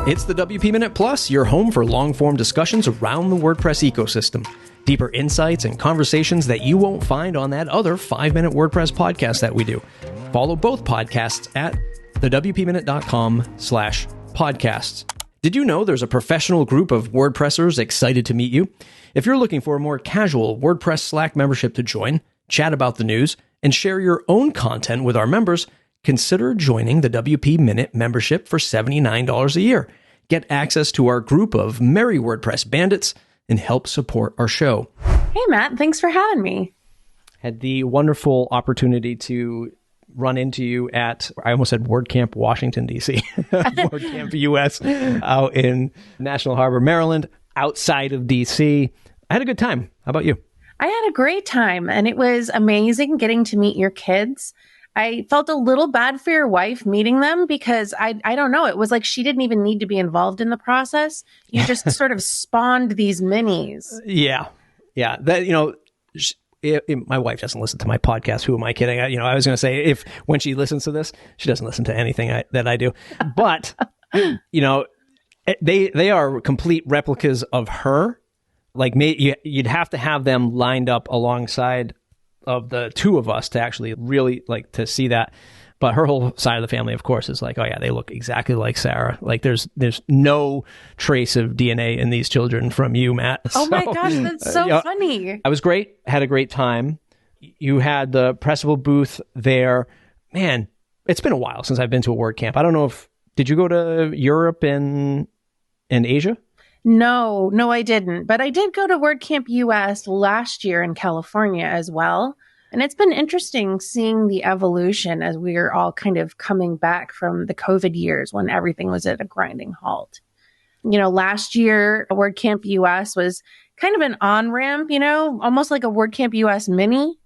It's the WP Minute Plus, your home for long-form discussions around the WordPress ecosystem. Deeper insights and conversations that you won't find on that other 5-minute WordPress podcast that we do. Follow both podcasts at thewpminute.com/podcasts. Did you know there's a professional group of WordPressers excited to meet you? If you're looking for a more casual WordPress Slack membership to join, chat about the news, and share your own content with our members, consider joining the WP Minute membership for $79 a year. Get access to our group of merry WordPress bandits and help support our show. Hey, Matt. Thanks for having me. Had the wonderful opportunity to run into you at, I almost said WordCamp Washington, D.C. WordCamp U.S. out in National Harbor, Maryland, outside of D.C. I had a good time. How about you? I had a great time, and it was amazing getting to meet your kids. I felt a little bad for your wife meeting them because I don't know. It was like she didn't even need to be involved in the process. You just sort of spawned these minis. Yeah. That, my wife doesn't listen to my podcast. Who am I kidding? I was going to say when she listens to this, she doesn't listen to anything that I do. But they are complete replicas of her. Like you'd have to have them lined up alongside of the two of us to actually really like to see that. But her whole side of the family, of course, is like, oh yeah, they look exactly like Sarah. Like there's no trace of DNA in these children from you, Matt. Oh my gosh, that's so funny. I was great. Had a great time. You had the Pressable booth there. Man, it's been a while since I've been to a WordCamp. I don't know did you go to Europe and Asia? No, I didn't. But I did go to WordCamp US last year in California as well. And it's been interesting seeing the evolution as we are all kind of coming back from the COVID years when everything was at a grinding halt. Last year, WordCamp US was kind of an on-ramp, almost like a WordCamp US mini.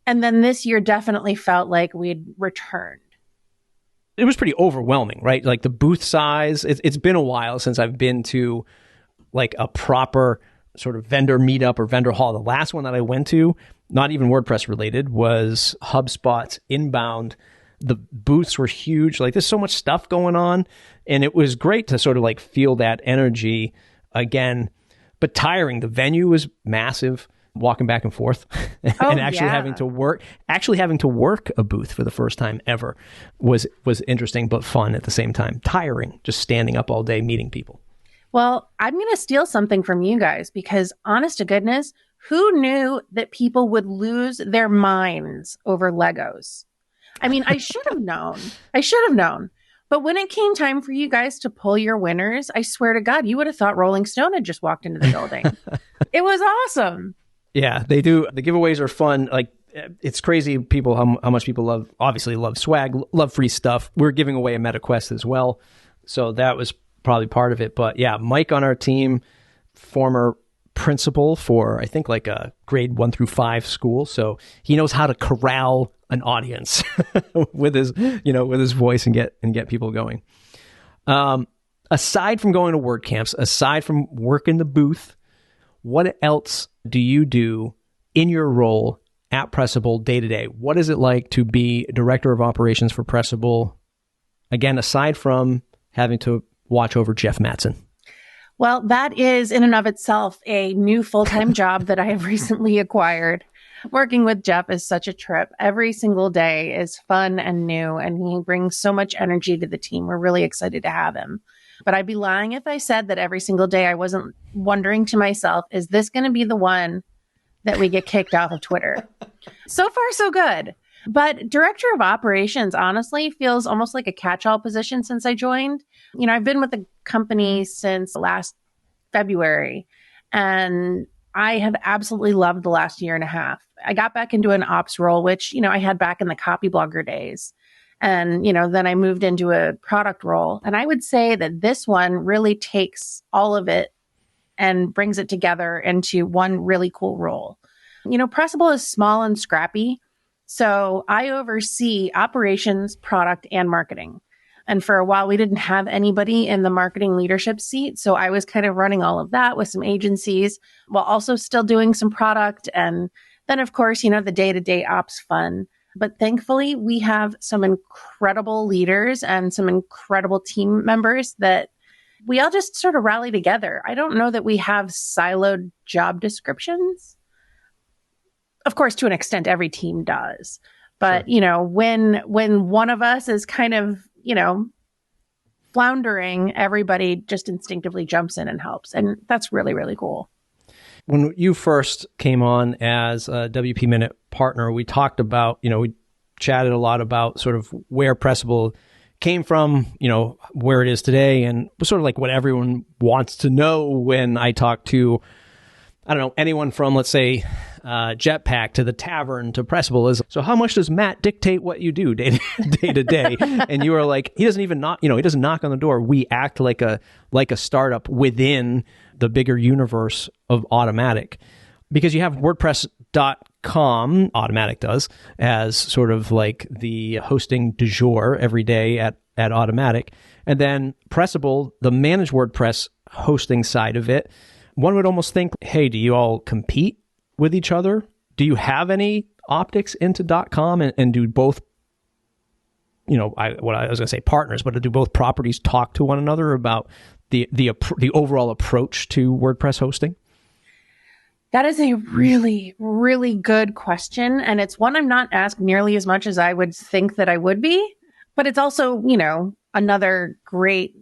And then this year definitely felt like we'd returned. It was pretty overwhelming, right? Like the booth size, it's been a while since I've been to like a proper sort of vendor meetup or vendor hall. The last one that I went to, not even WordPress related, was HubSpot's Inbound. The booths were huge. Like there's so much stuff going on. And it was great to sort of like feel that energy again, but tiring. The venue was massive, walking back and forth and having to work a booth for the first time ever was interesting, but fun at the same time. Tiring, just standing up all day, meeting people. Well, I'm going to steal something from you guys because honest to goodness, who knew that people would lose their minds over Legos? I mean, I should have known. But when it came time for you guys to pull your winners, I swear to God, you would have thought Rolling Stone had just walked into the building. It was awesome. Yeah, they do. The giveaways are fun. Like it's crazy people, how much people obviously love swag, love free stuff. We're giving away a MetaQuest as well. So that was probably part of it. But yeah, Mike on our team, former principal for, I think, like a grade 1 through 5 school. So he knows how to corral an audience with his voice and get people going. Aside from going to WordCamps, aside from working the booth, what else do you do in your role at Pressable day to day? What is it like to be director of operations for Pressable? Again, aside from having to watch over Jeff Mattson. Well, that is in and of itself a new full-time job that I have recently acquired. Working with Jeff is such a trip. Every single day is fun and new, and he brings so much energy to the team. We're really excited to have him. But I'd be lying if I said that every single day I wasn't wondering to myself, is this going to be the one that we get kicked off of Twitter? So far, so good. But director of operations, honestly, feels almost like a catch-all position since I joined. I've been with the company since last February, and I have absolutely loved the last year and a half. I got back into an ops role, which, I had back in the copy blogger days. And, then I moved into a product role. And I would say that this one really takes all of it and brings it together into one really cool role. Pressable is small and scrappy. So I oversee operations, product, and marketing. And for a while, we didn't have anybody in the marketing leadership seat. So I was kind of running all of that with some agencies while also still doing some product. And then, of course, the day-to-day ops fun. But thankfully, we have some incredible leaders and some incredible team members that, we all just sort of rally together. I don't know that we have siloed job descriptions. Of course, to an extent, every team does. But, Sure. When one of us is kind of, floundering, everybody just instinctively jumps in and helps. And that's really, really cool. When you first came on as a WP Minute partner, we talked about, we chatted a lot about sort of where Pressable came from, where it is today, and sort of like what everyone wants to know when I talk to, I don't know, anyone from, let's say, Jetpack to the tavern to Pressable is, so how much does Matt dictate what you do day to day? And you were like, he doesn't even knock, he doesn't knock on the door. We act like a startup within the bigger universe of Automattic, because you have WordPress.com, Automattic does, as sort of like the hosting du jour every day at Automattic. And then Pressable, the managed WordPress hosting side of it, one would almost think, hey, do you all compete with each other? Do you have any optics into .com and do both, I was going to say partners, but do both properties talk to one another about the overall approach to WordPress hosting? That is a really, really good question. And it's one I'm not asked nearly as much as I would think that I would be. But it's also, another great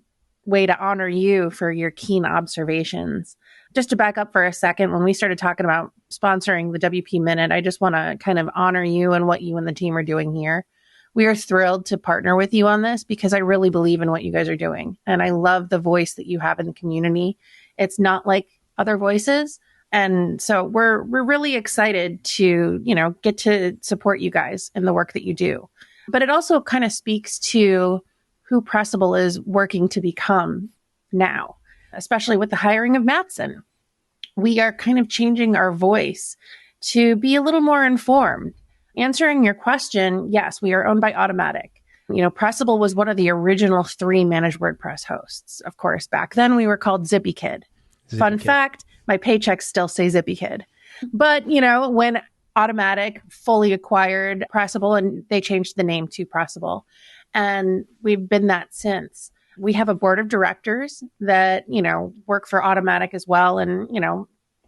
way to honor you for your keen observations. Just to back up for a second, when we started talking about sponsoring the WP Minute, I just want to kind of honor you and what you and the team are doing here. We are thrilled to partner with you on this because I really believe in what you guys are doing. And I love the voice that you have in the community. It's not like other voices. And so we're really excited to, get to support you guys in the work that you do. But it also kind of speaks to who Pressable is working to become now, especially with the hiring of Mattson. We are kind of changing our voice to be a little more informed. Answering your question, yes, we are owned by Automattic. Pressable was one of the original 3 managed WordPress hosts. Of course, back then we were called ZippyKid. Fun fact, my paychecks still say ZippyKid. But, when Automattic fully acquired Pressable and they changed the name to Pressable, and we've been that since. We have a board of directors that, work for Automattic as well. And,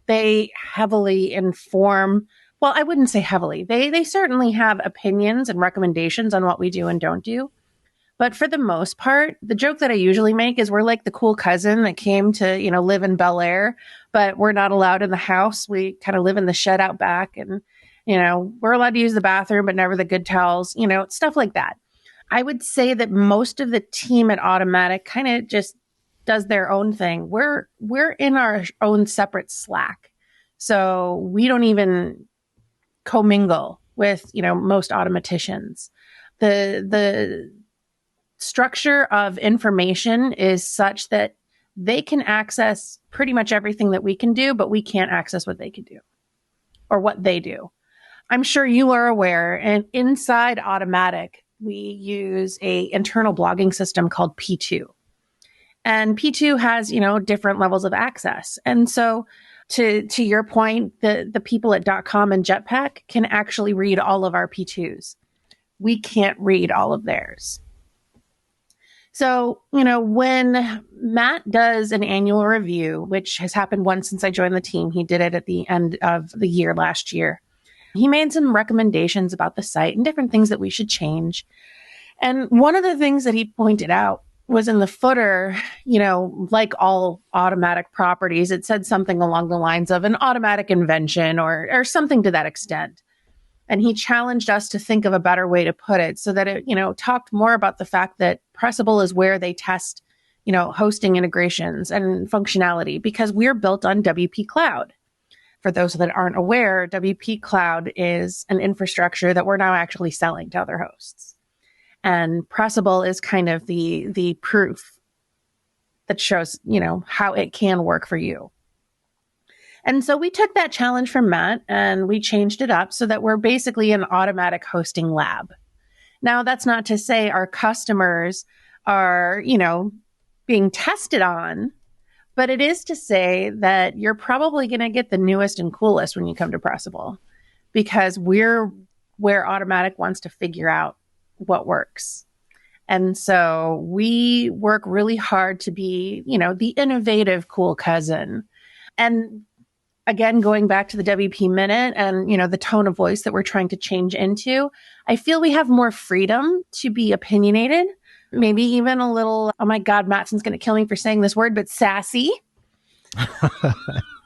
they heavily inform, well, I wouldn't say heavily. They certainly have opinions and recommendations on what we do and don't do. But for the most part, the joke that I usually make is we're like the cool cousin that came to, live in Bel Air, but we're not allowed in the house. We kind of live in the shed out back and, we're allowed to use the bathroom, but never the good towels, stuff like that. I would say that most of the team at Automattic kind of just does their own thing. We're in our own separate Slack. So we don't even commingle with, most automaticians. The structure of information is such that they can access pretty much everything that we can do, but we can't access what they can do or what they do. I'm sure you are aware, and inside Automattic, we use a internal blogging system called P2. And P2 has, different levels of access. And so to your point, the people at .com and Jetpack can actually read all of our P2s. We can't read all of theirs. So, when Matt does an annual review, which has happened once since I joined the team, he did it at the end of the year last year. He made some recommendations about the site and different things that we should change. And one of the things that he pointed out was in the footer, like all Automattic properties, it said something along the lines of an automatic invention or something to that extent. And he challenged us to think of a better way to put it so that it, talked more about the fact that Pressable is where they test, hosting integrations and functionality because we're built on WP Cloud. For those that aren't aware, WP Cloud is an infrastructure that we're now actually selling to other hosts. And Pressable is kind of the proof that shows, how it can work for you. And so we took that challenge from Matt and we changed it up so that we're basically an Automattic Hosting Lab. Now, that's not to say our customers are, being tested on, but it is to say that you're probably going to get the newest and coolest when you come to Pressable because we're where Automattic wants to figure out what works. And so we work really hard to be, the innovative, cool cousin. And again, going back to the WP Minute and, the tone of voice that we're trying to change into, I feel we have more freedom to be opinionated, maybe even a little, oh my God, Mattson's going to kill me for saying this word, but sassy.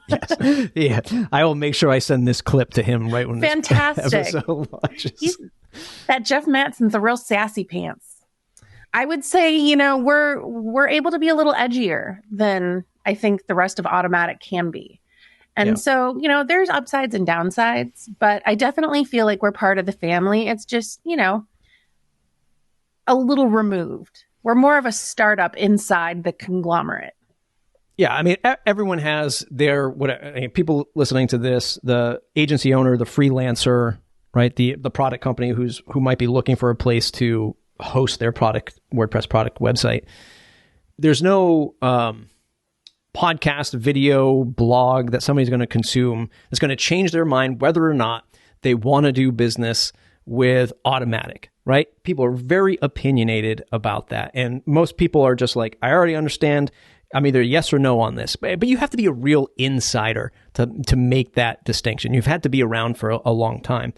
Yes. Yeah. I will make sure I send this clip to him right when Fantastic. this episode launches. That Jeff Mattson's a real sassy pants. I would say, we're able to be a little edgier than I think the rest of Automattic can be. And so, there's upsides and downsides, but I definitely feel like we're part of the family. It's just, a little removed. We're more of a startup inside the conglomerate. Yeah, I mean, everyone has their people listening to this, the agency owner, the freelancer, right? The product company who might be looking for a place to host their WordPress product website. There's no podcast, video, blog that somebody's going to consume that's going to change their mind whether or not they want to do business with Automattic, right? People are very opinionated about that. And most people are just like, I already understand. I'm either yes or no on this. But you have to be a real insider to make that distinction. You've had to be around for a long time.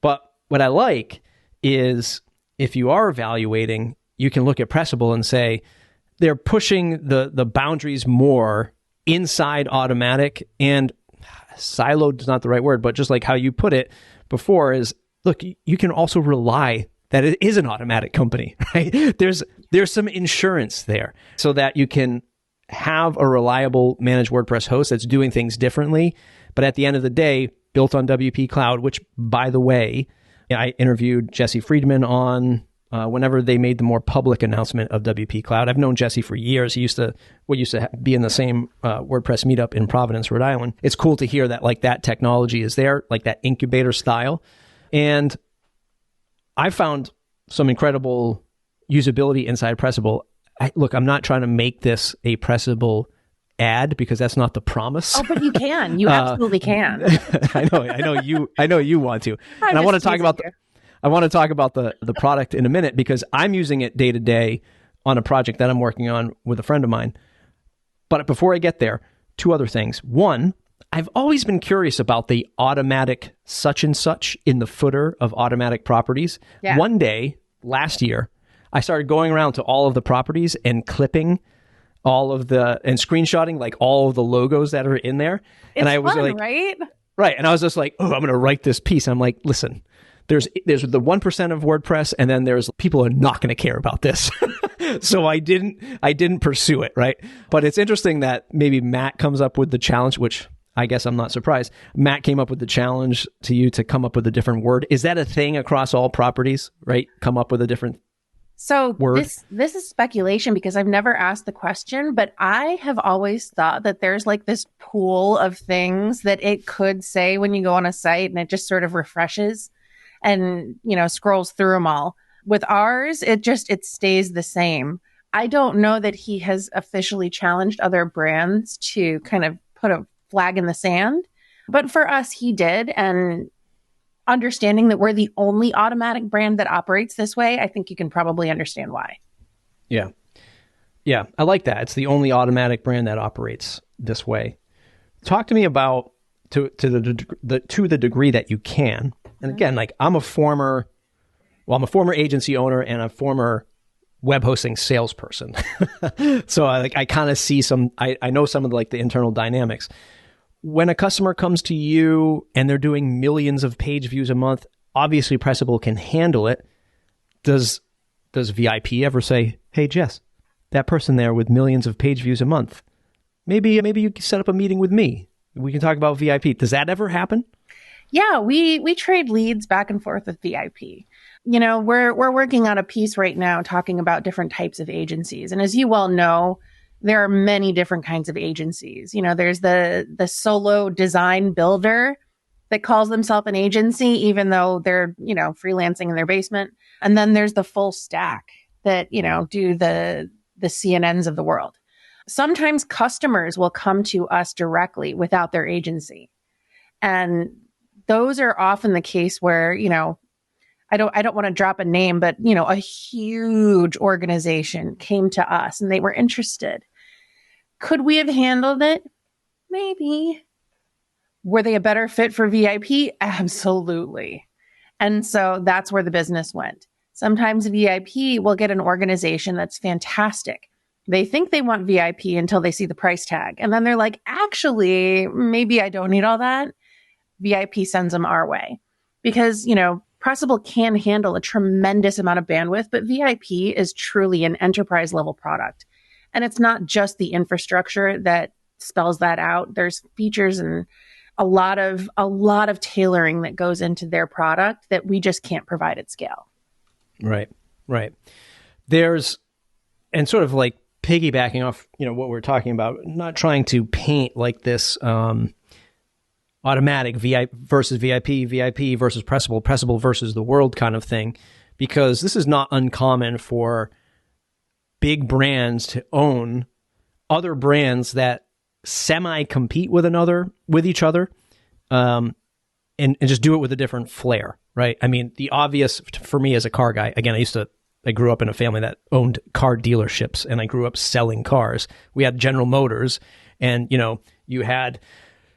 But what I like is if you are evaluating, you can look at Pressable and say, they're pushing the boundaries more inside Automattic, and siloed is not the right word, but just like how you put it before is, look, you can also rely that it is an Automattic company, right? There's some insurance there so that you can have a reliable managed WordPress host that's doing things differently, but at the end of the day, built on WP Cloud, which, by the way, I interviewed Jesse Friedman on whenever they made the more public announcement of WP Cloud. I've known Jesse for years. He used to be in the same WordPress meetup in Providence, Rhode Island. It's cool to hear that that technology is there, like that incubator style. And I found some incredible usability inside Pressable. I'm not trying to make this a Pressable ad because that's not the promise. Oh, but you can. You absolutely can. I know you want to. And I want to talk about the product in a minute because I'm using it day to day on a project that I'm working on with a friend of mine. But before I get there, two other things. One, I've always been curious about the Automattic such and such in the footer of Automattic properties. Yeah. One day last year, I started going around to all of the properties and clipping and screenshotting like all of the logos that are in there. And I was fun, like, right? Right. And I was just like, oh, I'm going to write this piece. I'm like, listen, there's the 1% of WordPress, and then there's people are not going to care about this. So I didn't pursue it, right? But it's interesting that maybe Matt comes up with the challenge, which I guess I'm not surprised. Matt came up with the challenge to you to come up with a different word. Is that a thing across all properties, right? Come up with a different word? This is speculation because I've never asked the question, but I have always thought that there's like this pool of things that it could say when you go on a site and it just sort of refreshes and, scrolls through them all. With ours, it stays the same. I don't know that he has officially challenged other brands to kind of put a flag in the sand, but for us, he did. And understanding that we're the only Automattic brand that operates this way, I think you can probably understand why. Yeah. Yeah, I like that. It's the only Automattic brand that operates this way. Talk to me about to the degree that you can. And again, I'm a former agency owner and a former web hosting salesperson. So I kind of see I know some of the internal dynamics. When a customer comes to you and they're doing millions of page views a month, obviously Pressable can handle it. Does VIP ever say, hey, Jess, that person there with millions of page views a month, maybe you can set up a meeting with me. We can talk about VIP. Does that ever happen? Yeah, we trade leads back and forth with VIP. We're working on a piece right now talking about different types of agencies. And as you well know, there are many different kinds of agencies. There's the solo design builder that calls themselves an agency, even though they're, freelancing in their basement. And then there's the full stack that, do the CNNs of the world. Sometimes customers will come to us directly without their agency. And those are often the case where, I don't want to drop a name, but a huge organization came to us and they were interested. Could we have handled it? Maybe. Were they a better fit for VIP? Absolutely. And so that's where the business went. Sometimes VIP will get an organization that's fantastic. They think they want VIP until they see the price tag. And then they're like, actually, maybe I don't need all that. VIP sends them our way because, Pressable can handle a tremendous amount of bandwidth, but VIP is truly an enterprise level product. And it's not just the infrastructure that spells that out. There's features and a lot of tailoring that goes into their product that we just can't provide at scale. Right. There's, and sort of like piggybacking off, what we're talking about, not trying to paint like this automatic VIP versus VIP, VIP versus Pressable, Pressable versus the world kind of thing, because this is not uncommon for big brands to own other brands that semi-compete with each other, and just do it with a different flair, right? I mean, the obvious for me as a car guy, again, I grew up in a family that owned car dealerships, and I grew up selling cars. We had General Motors, and you had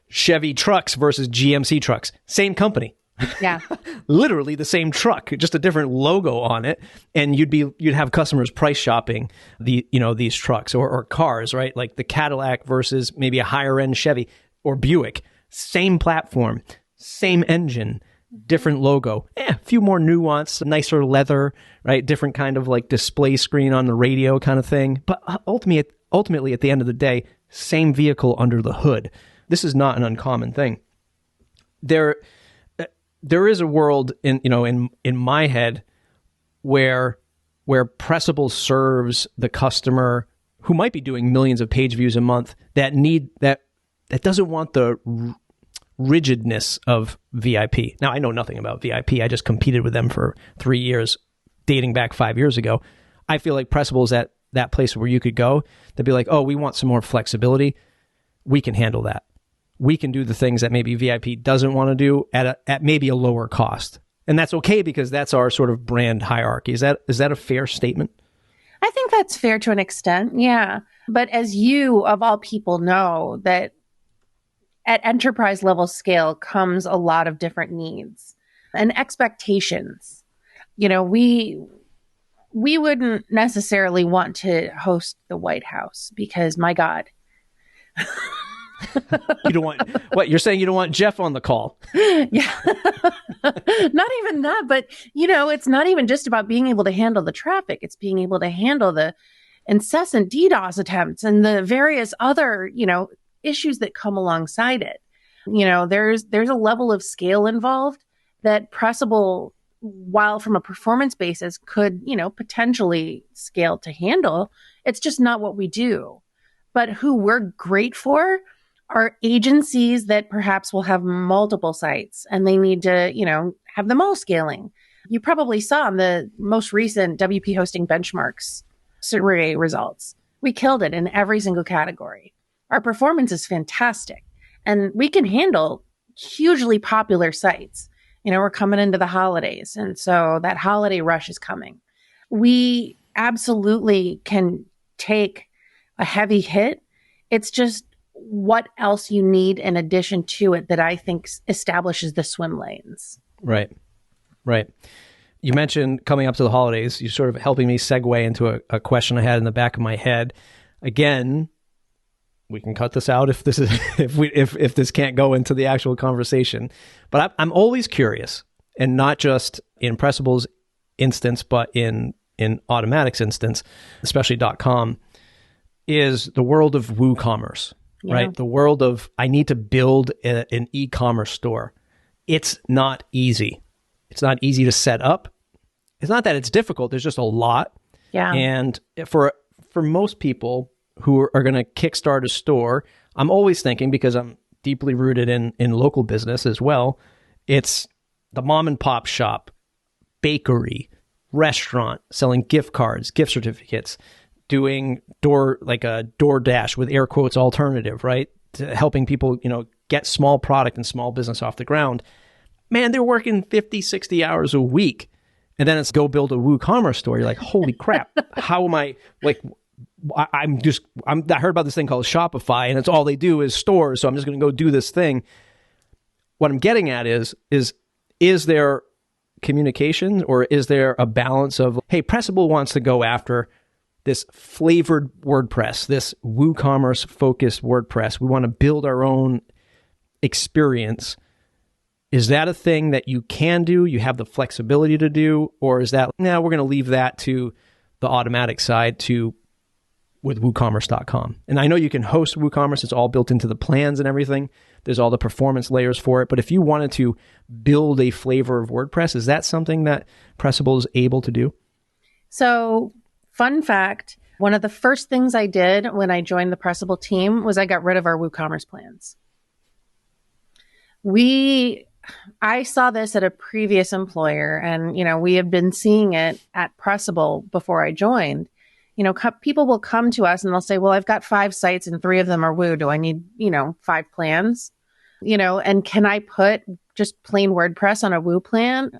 Chevy trucks versus GMC trucks, same company. Yeah. Literally the same truck, just a different logo on it. And you'd have customers price shopping these trucks or cars, right? Like the Cadillac versus maybe a higher end Chevy or Buick, same platform, same engine, different logo, a few more nuance, nicer leather, right? Different kind of like display screen on the radio kind of thing. But ultimately at the end of the day, same vehicle under the hood. This is not an uncommon thing. There is a world in my head where Pressable serves the customer who might be doing millions of page views a month that doesn't want the rigidness of VIP. Now, I know nothing about VIP. I just competed with them for 3 years, dating back 5 years ago. I feel like Pressable is at that place where you could go to be like, oh, we want some more flexibility. We can handle that. We can do the things that maybe VIP doesn't want to do at maybe a lower cost. And that's okay because that's our sort of brand hierarchy. Is that a fair statement? I think that's fair to an extent, yeah. But as you, of all people, know that at enterprise level scale comes a lot of different needs and expectations. We wouldn't necessarily want to host the White House because, my God. You don't want what you're saying. You don't want Jeff on the call. Yeah, not even that. But it's not even just about being able to handle the traffic. It's being able to handle the incessant DDoS attempts and the various other issues that come alongside it. There's a level of scale involved that Pressable, while from a performance basis could potentially scale to handle. It's just not what we do. But who we're great for are agencies that perhaps will have multiple sites and they need to, have them all scaling. You probably saw in the most recent WP Hosting Benchmarks survey results. We killed it in every single category. Our performance is fantastic and we can handle hugely popular sites. We're coming into the holidays, and so that holiday rush is coming. We absolutely can take a heavy hit. It's just what else you need in addition to it that I think establishes the swim lanes. Right. You mentioned coming up to the holidays. You're sort of helping me segue into a question I had in the back of my head. Again, we can cut this out if this can't go into the actual conversation. But I'm always curious, and not just in Pressable's instance, but in Automattic's instance, especially .com, is the world of WooCommerce. Yeah. Right? The world of, I need to build an e-commerce store. It's not easy. It's not easy to set up. It's not that it's difficult. There's just a lot. Yeah. And for most people who are going to kickstart a store, I'm always thinking, because I'm deeply rooted in local business as well, it's the mom and pop shop, bakery, restaurant, selling gift cards, gift certificates, doing a DoorDash with air quotes alternative, right? To helping people, get small product and small business off the ground. Man, they're working 50, 60 hours a week And then it's go build a WooCommerce store. You're like, holy crap, how am I, like, I heard about this thing called Shopify, and it's all they do is stores. So I'm just going to go do this thing. What I'm getting at is there communication, or is there a balance of, hey, Pressable wants to go after this flavored WordPress, this WooCommerce focused WordPress. We want to build our own experience. Is that a thing that you can do, you have the flexibility to do, or is that, we're going to leave that to the Automattic side with WooCommerce.com? And I know you can host WooCommerce. It's all built into the plans and everything. There's all the performance layers for it. But if you wanted to build a flavor of WordPress, is that something that Pressable is able to do? So, fun fact, one of the first things I did when I joined the Pressable team was I got rid of our WooCommerce plans. I saw this at a previous employer, and, we have been seeing it at Pressable before I joined. People will come to us and they'll say, well, I've got 5 sites and 3 of them are Woo. Do I need, 5 plans? And can I put just plain WordPress on a Woo plan?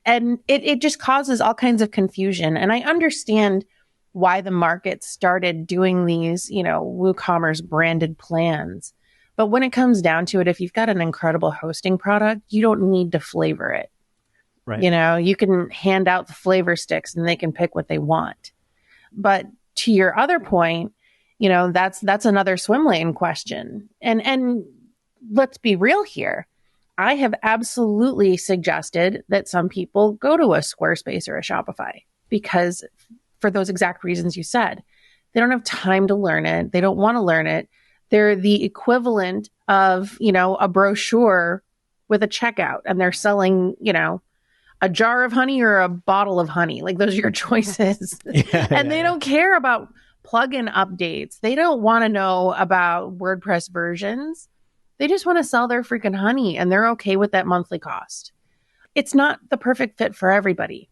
And it just causes all kinds of confusion. And I understand why the market started doing these, WooCommerce branded plans. But when it comes down to it, if you've got an incredible hosting product, you don't need to flavor it. Right. You can hand out the flavor sticks and they can pick what they want. But to your other point, that's another swim lane question. And let's be real here. I have absolutely suggested that some people go to a Squarespace or a Shopify because for those exact reasons you said, they don't have time to learn it. They don't want to learn it. They're the equivalent of, a brochure with a checkout, and they're selling, a jar of honey or a bottle of honey. Like, those are your choices. They don't care about plugin updates. They don't want to know about WordPress versions. They just want to sell their freaking honey, and they're okay with that monthly cost. It's not the perfect fit for everybody.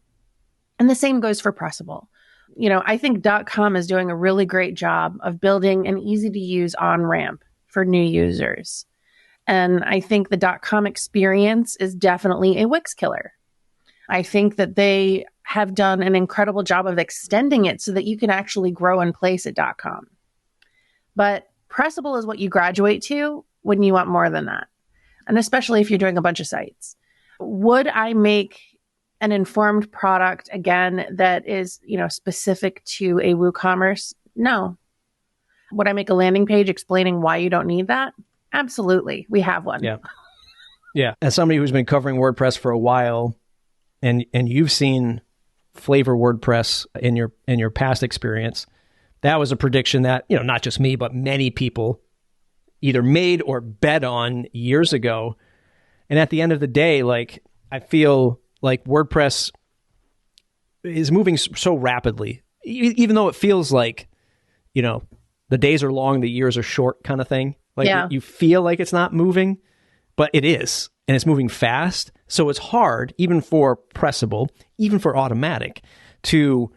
And the same goes for Pressable. I think .com is doing a really great job of building an easy to use on-ramp for new users. And I think the .com experience is definitely a Wix killer. I think that they have done an incredible job of extending it so that you can actually grow in place at .com. But Pressable is what you graduate to when you want more than that. And especially if you're doing a bunch of sites. Would I make an informed product again that is, specific to a WooCommerce? No. Would I make a landing page explaining why you don't need that? Absolutely. We have one. Yeah. As somebody who's been covering WordPress for a while, and you've seen flavor WordPress in your past experience, that was a prediction that, not just me, but many people either made or bet on years ago. And at the end of the day, like, I feel like WordPress is moving so rapidly, even though it feels like, the days are long, the years are short kind of thing. Like, you feel like it's not moving, but it is, and it's moving fast. So it's hard, even for Pressable, even for Automattic, to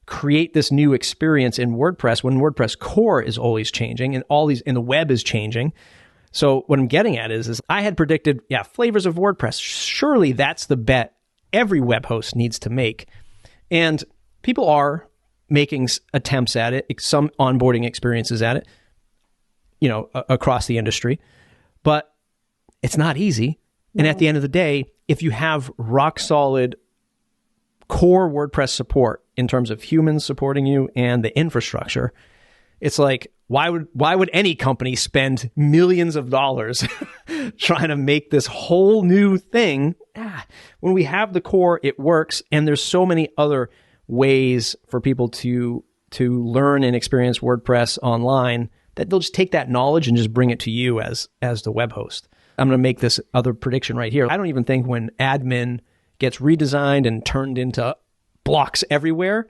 create this new experience in WordPress when WordPress core is always changing and and the web is changing. So what I'm getting at is I had predicted, flavors of WordPress. Surely that's the bet every web host needs to make. And people are making attempts at it, some onboarding experiences at it, across the industry. But it's not easy. And at the end of the day, if you have rock solid core WordPress support in terms of humans supporting you and the infrastructure, it's like, why would any company spend millions of dollars trying to make this whole new thing? When we have the core, it works, and there's so many other ways for people to learn and experience WordPress online that they'll just take that knowledge and just bring it to you as the web host. I'm going to make this other prediction right here. I don't even think when admin gets redesigned and turned into blocks everywhere,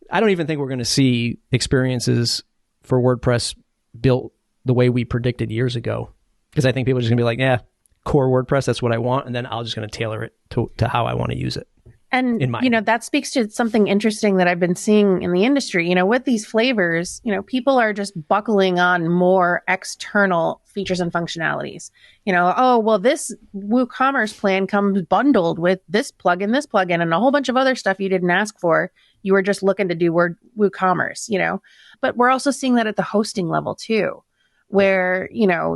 I don't even think we're going to see experiences for WordPress built the way we predicted years ago. Because I think people are just going to be like, core WordPress, that's what I want. And then I'm just going to tailor it to how I want to use it. And, in my that speaks to something interesting that I've been seeing in the industry. With these flavors, people are just buckling on more external features and functionalities. Oh, well, this WooCommerce plan comes bundled with this plugin, and a whole bunch of other stuff you didn't ask for. You were just looking to do WooCommerce, But we're also seeing that at the hosting level too, where,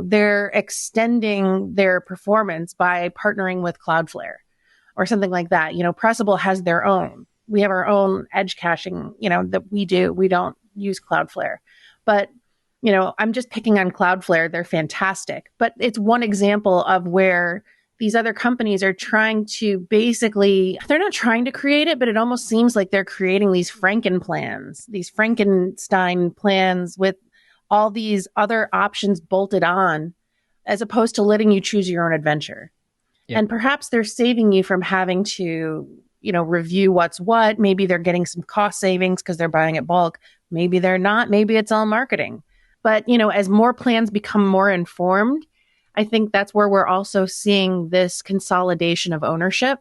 they're extending their performance by partnering with Cloudflare or something like that. Pressable has their own. We have our own edge caching, that we do. We don't use Cloudflare. But, I'm just picking on Cloudflare. They're fantastic. But it's one example of where these other companies are trying to basically, they're not trying to create it, but it almost seems like they're creating these these Frankenstein plans with all these other options bolted on, as opposed to letting you choose your own adventure. Yeah. And perhaps they're saving you from having to, review what's what. Maybe they're getting some cost savings because they're buying it bulk. Maybe they're not. Maybe it's all marketing. But, as more plans become more informed, I think that's where we're also seeing this consolidation of ownership,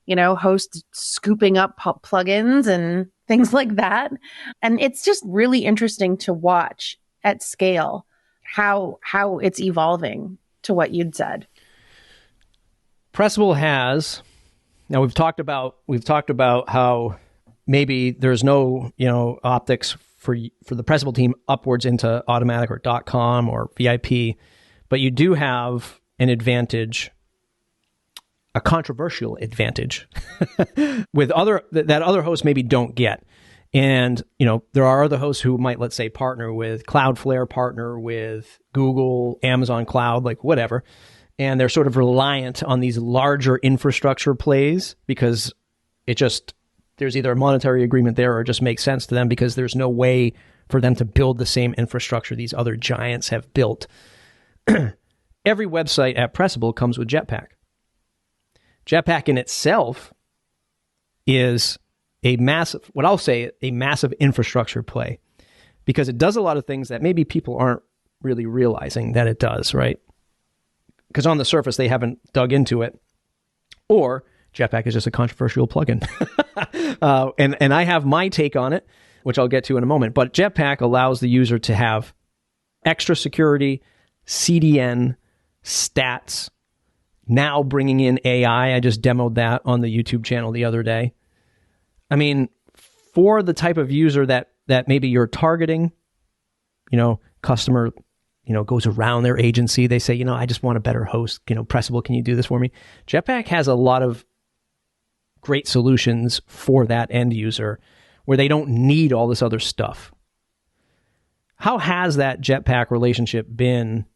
hosts scooping up plugins and things like that. And it's just really interesting to watch at scale how it's evolving to what you'd said. Pressable has, now we've talked about how maybe there's no, optics for the Pressable team upwards into Automattic or .com or VIP, but you do have an advantage, a controversial advantage with that other hosts maybe don't get. And, there are other hosts who might, let's say, partner with Cloudflare, partner with Google, Amazon Cloud, like whatever. And they're sort of reliant on these larger infrastructure plays because there's either a monetary agreement there or it just makes sense to them because there's no way for them to build the same infrastructure these other giants have built. Every website at Pressable comes with Jetpack. Jetpack in itself is a massive infrastructure play because it does a lot of things that maybe people aren't really realizing that it does, right? Because on the surface, they haven't dug into it. Or Jetpack is just a controversial plugin. And I have my take on it, which I'll get to in a moment. But Jetpack allows the user to have extra security, CDN, stats, now bringing in AI. I just demoed that on the YouTube channel the other day. I mean, for the type of user that maybe you're targeting, customer goes around their agency. They say, I just want a better host. Pressable, can you do this for me? Jetpack has a lot of great solutions for that end user where they don't need all this other stuff. How has that Jetpack relationship been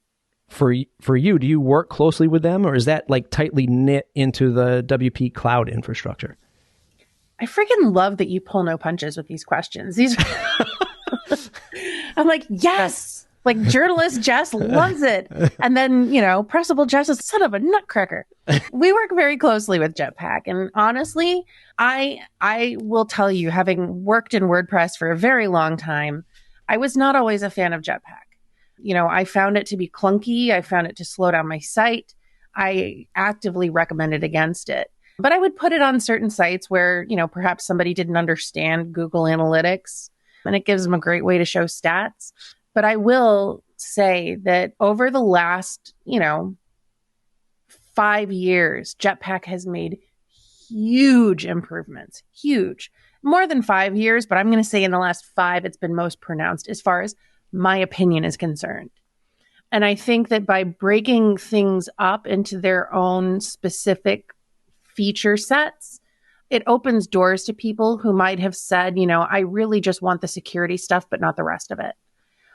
for you? Do you work closely with them, or is that like tightly knit into the WP cloud infrastructure? I freaking love that you pull no punches with these questions. I'm like, yes. Like journalist Jess loves it. And then, Pressable Jess is son of a nutcracker. We work very closely with Jetpack. And honestly, I will tell you, having worked in WordPress for a very long time, I was not always a fan of Jetpack. I found it to be clunky. I found it to slow down my site. I actively recommended against it. But I would put it on certain sites where, perhaps somebody didn't understand Google Analytics, and it gives them a great way to show stats. But I will say that over the last, 5 years, Jetpack has made huge improvements, huge. More than 5 years, but I'm going to say in the last 5, it's been most pronounced as far as my opinion is concerned. And I think that by breaking things up into their own specific feature sets, it opens doors to people who might have said, I really just want the security stuff, but not the rest of it.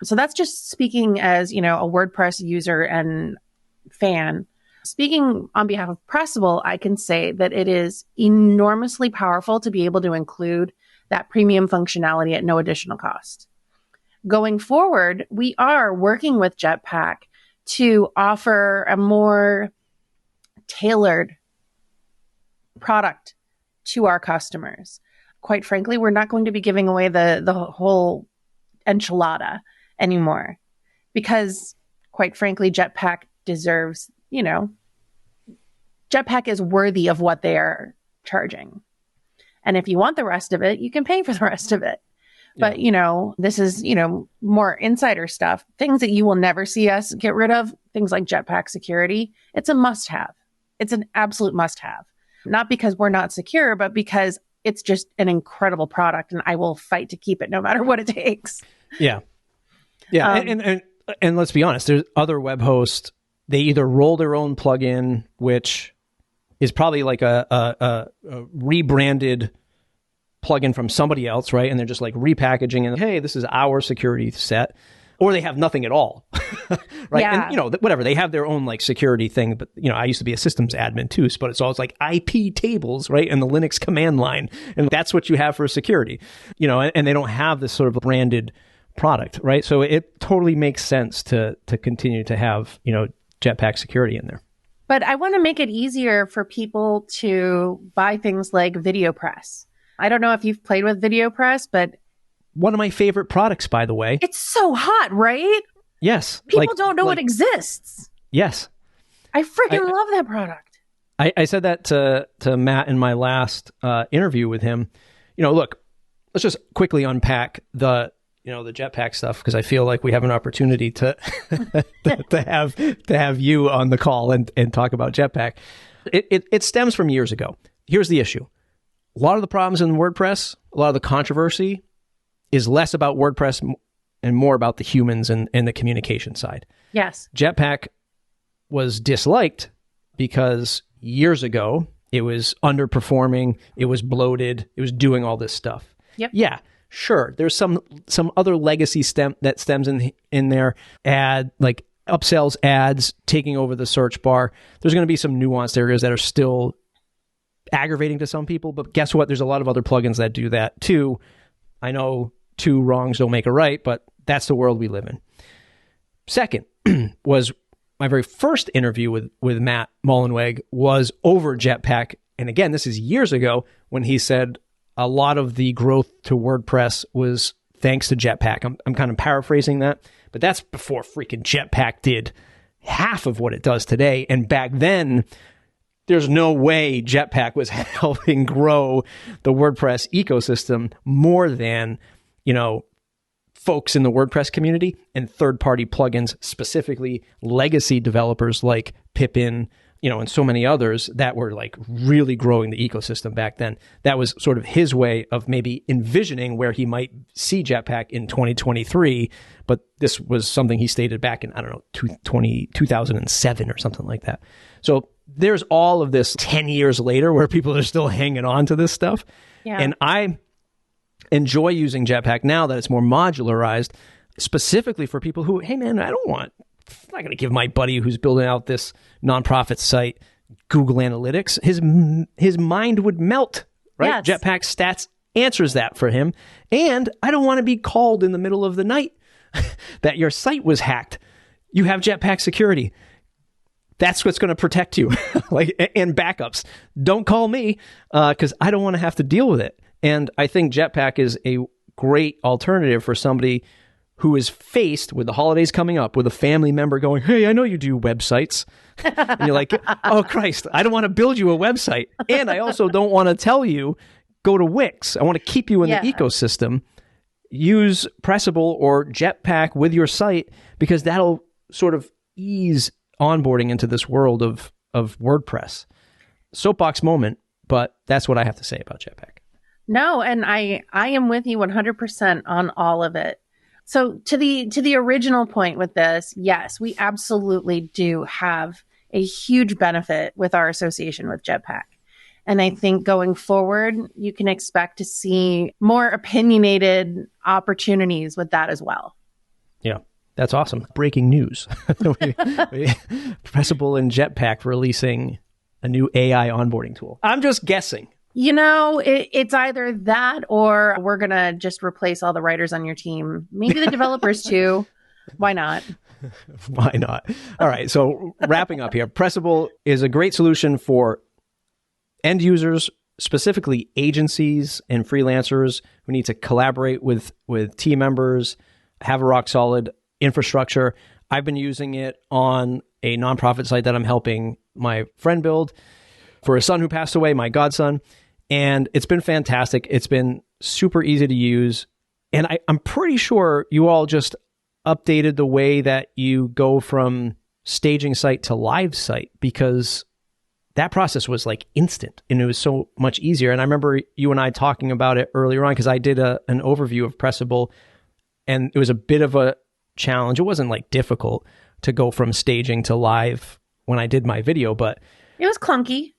So that's just speaking as, a WordPress user and fan. Speaking on behalf of Pressable, I can say that it is enormously powerful to be able to include that premium functionality at no additional cost. Going forward, we are working with Jetpack to offer a more tailored product to our customers. Quite frankly, we're not going to be giving away the whole enchilada anymore because, quite frankly, Jetpack deserves, Jetpack is worthy of what they are charging. And if you want the rest of it, you can pay for the rest of it. Yeah. But, this is, more insider stuff, things that you will never see us get rid of, things like Jetpack security. It's a must have. It's an absolute must have. Not because we're not secure, but because it's just an incredible product and I will fight to keep it no matter what it takes. Yeah. Yeah. And let's be honest, there's other web hosts, they either roll their own plugin, which is probably like a rebranded plugin from somebody else, right? And they're just like repackaging and, hey, this is our security set. Or they have nothing at all, right? Yeah. And, whatever, they have their own like security thing. But, I used to be a systems admin too, but it's always like IP tables, right? And the Linux command line. And that's what you have for security, and they don't have this sort of branded product, right? So it totally makes sense to continue to have, Jetpack security in there. But I want to make it easier for people to buy things like Videopress. I don't know if you've played with Videopress, but one of my favorite products, by the way. It's so hot, right? Yes. People don't know it exists. Yes. I freaking love that product. I said that to Matt in my last interview with him. Look, let's just quickly unpack the Jetpack stuff, because I feel like we have an opportunity to to have you on the call and talk about Jetpack. It stems from years ago. Here's the issue. A lot of the problems in WordPress, a lot of the controversy is less about WordPress and more about the humans and the communication side. Yes. Jetpack was disliked because years ago, it was underperforming, it was bloated, it was doing all this stuff. Yep. Yeah, sure. There's some other legacy that stems in there, like upsells, ads, taking over the search bar. There's going to be some nuanced areas that are still aggravating to some people, but guess what? There's a lot of other plugins that do that too. I know two wrongs don't make a right, but that's the world we live in. Second was my very first interview with Matt Mullenweg was over Jetpack. And again, this is years ago when he said a lot of the growth to WordPress was thanks to Jetpack. I'm kind of paraphrasing that, but that's before freaking Jetpack did half of what it does today. And back then, there's no way Jetpack was helping grow the WordPress ecosystem more than, folks in the WordPress community and third-party plugins, specifically legacy developers like Pippin, and so many others that were like really growing the ecosystem back then. That was sort of his way of maybe envisioning where he might see Jetpack in 2023. But this was something he stated back in, 2007 or something like that. So there's all of this 10 years later where people are still hanging on to this stuff. Yeah. And I enjoy using Jetpack now that it's more modularized, specifically for people who, hey man, I'm not going to give my buddy who's building out this nonprofit site Google Analytics. His mind would melt, right? Yes. Jetpack Stats answers that for him. And I don't want to be called in the middle of the night that your site was hacked. You have Jetpack security. That's what's going to protect you, and backups. Don't call me because I don't want to have to deal with it. And I think Jetpack is a great alternative for somebody who is faced with the holidays coming up with a family member going, hey, I know you do websites. And you're like, oh, Christ, I don't want to build you a website. And I also don't want to tell you, go to Wix. I want to keep you in the ecosystem. Use Pressable or Jetpack with your site because that'll sort of ease onboarding into this world of WordPress. Soapbox moment, but that's what I have to say about Jetpack. No, and I am with you 100% on all of it. So to the original point with this, yes, we absolutely do have a huge benefit with our association with Jetpack. And I think going forward, you can expect to see more opinionated opportunities with that as well. Yeah, that's awesome. Breaking news. Pressable and Jetpack releasing a new AI onboarding tool. I'm just guessing. It's either that or we're going to just replace all the writers on your team. Maybe the developers too. Why not? Why not? All right. So wrapping up here, Pressable is a great solution for end users, specifically agencies and freelancers who need to collaborate with team members, have a rock solid infrastructure. I've been using it on a nonprofit site that I'm helping my friend build for a son who passed away, my godson. And it's been fantastic. It's been super easy to use. And I'm pretty sure you all just updated the way that you go from staging site to live site, because that process was like instant and it was so much easier. And I remember you and I talking about it earlier on, because I did an overview of Pressable, and it was a bit of a challenge. It wasn't like difficult to go from staging to live when I did my video, but it was clunky.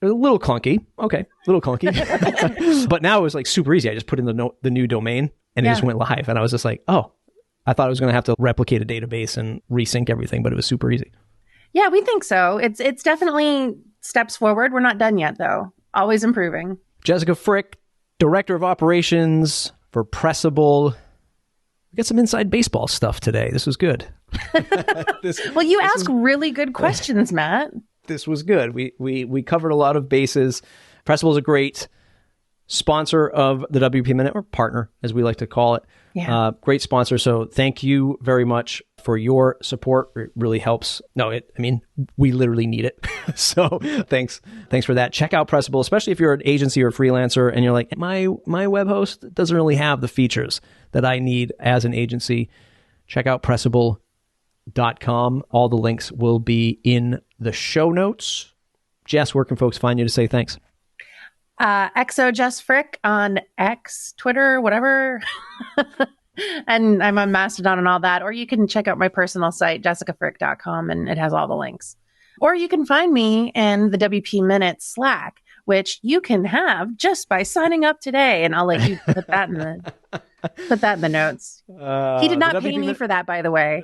It was a little clunky. Okay, a little clunky. But now it was like super easy. I just put in the new domain and it just went live. And I was just like, oh, I thought I was going to have to replicate a database and resync everything, but it was super easy. Yeah, we think so. It's definitely steps forward. We're not done yet, though. Always improving. Jessica Frick, Director of Operations for Pressable. We got some inside baseball stuff today. This was good. Well, you ask really good questions, Matt. This was good. We covered a lot of bases. Pressable is a great sponsor of the WP Minute, or partner, as we like to call it. Yeah. Great sponsor. So thank you very much for your support. It really helps. We literally need it. So thanks for that. Check out Pressable, especially if you're an agency or a freelancer and you're like, my web host doesn't really have the features that I need as an agency. Check out Pressable.com. All the links will be in the show notes. Jess, where can folks find you to say thanks? XO Jess Frick on X, Twitter, whatever. And I'm on Mastodon and all that. Or you can check out my personal site, jessicafrick.com, and it has all the links. Or you can find me in the WP Minute Slack, which you can have just by signing up today. And I'll let you put that in the notes. He did not pay me for that, by the way.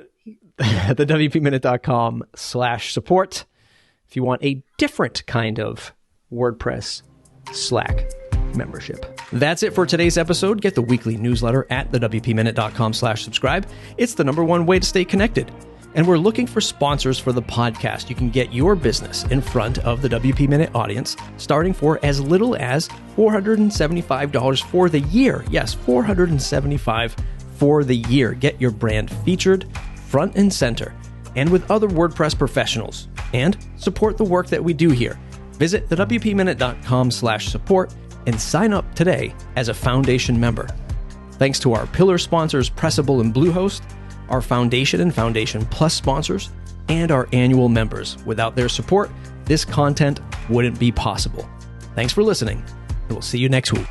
The WPMinute.com/support. If you want a different kind of WordPress Slack membership. That's it for today's episode. Get the weekly newsletter at thewpminute.com/subscribe. It's the #1 way to stay connected. And we're looking for sponsors for the podcast. You can get your business in front of the WP Minute audience starting for as little as $475 for the year. Yes, $475 for the year. Get your brand featured front and center and with other WordPress professionals, and support the work that we do here. Visit thewpminute.com/support and sign up today as a Foundation member. Thanks to our pillar sponsors, Pressable and Bluehost, our Foundation and Foundation Plus sponsors, and our annual members. Without their support, this content wouldn't be possible. Thanks for listening, and we'll see you next week.